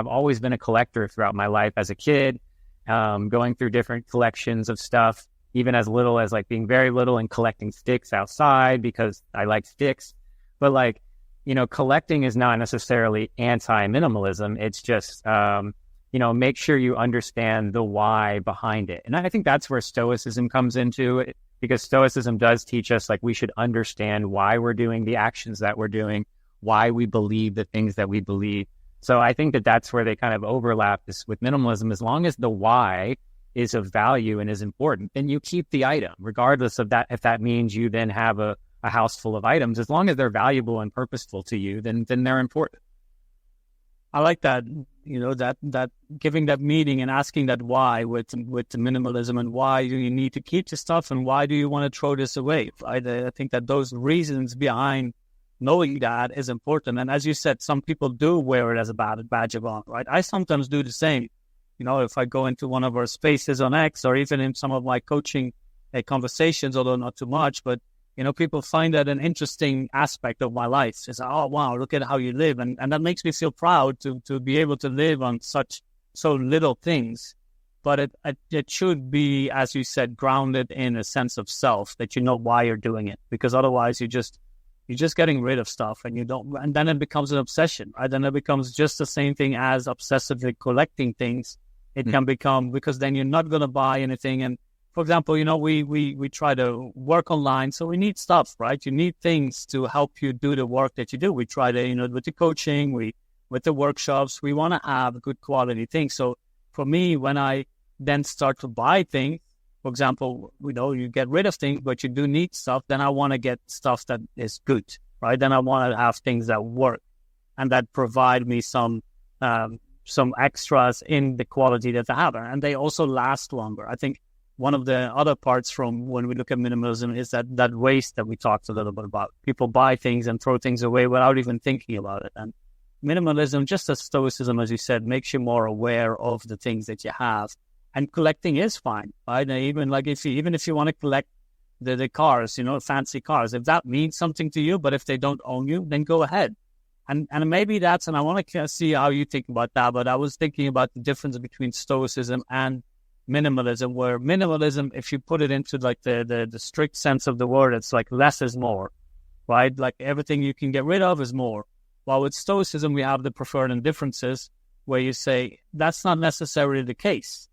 I've always been a collector throughout my life as a kid, going through different collections of stuff, even as little as like being very little and collecting sticks outside because I like sticks. But like, collecting is not necessarily anti-minimalism. It's just, make sure you understand the why behind it. And I think that's where Stoicism comes into it, because Stoicism does teach us, like, we should understand why we're doing the actions that we're doing, why we believe the things that we believe. So I think that that's where they kind of overlap this with minimalism. As long as the why is of value and is important, then you keep the item, regardless of that. If that means you then have a house full of items, as long as they're valuable and purposeful to you, then they're important. I like that, that giving that meaning and asking that why with the minimalism, and why do you need to keep the stuff and why do you want to throw this away? Right? I think that those reasons behind knowing that is important. And as you said, some people do wear it as a badge of honor, right? I sometimes do the same. If I go into one of our spaces on X, or even in some of my coaching conversations, although not too much, but people find that an interesting aspect of my life. It's, oh, wow, look at how you live. And that makes me feel proud to be able to live on so little things. But it should be, as you said, grounded in a sense of self, that you know why you're doing it. Because otherwise you're just getting rid of stuff, and then it becomes an obsession, right? Then it becomes just the same thing as obsessively collecting things. It can become, because then you're not going to buy anything. And for example, we try to work online, so we need stuff, right? You need things to help you do the work that you do. We try to, with the coaching, with the workshops, we want to have good quality things. So for me, when I then start to buy things, for example, you get rid of things, but you do need stuff, then I want to get stuff that is good, right? Then I want to have things that work and that provide me some extras in the quality that I have. And they also last longer. I think one of the other parts from when we look at minimalism is that waste that we talked a little bit about. People buy things and throw things away without even thinking about it. And minimalism, just as Stoicism, as you said, makes you more aware of the things that you have. And collecting is fine, right? And even if you want to collect the cars, fancy cars, if that means something to you, but if they don't own you, then go ahead. And maybe and I want to see how you think about that, but I was thinking about the difference between Stoicism and minimalism, where minimalism, if you put it into like the strict sense of the word, it's like less is more, right? Like everything you can get rid of is more. While with Stoicism, we have the preferred indifferences, where you say that's not necessarily the case.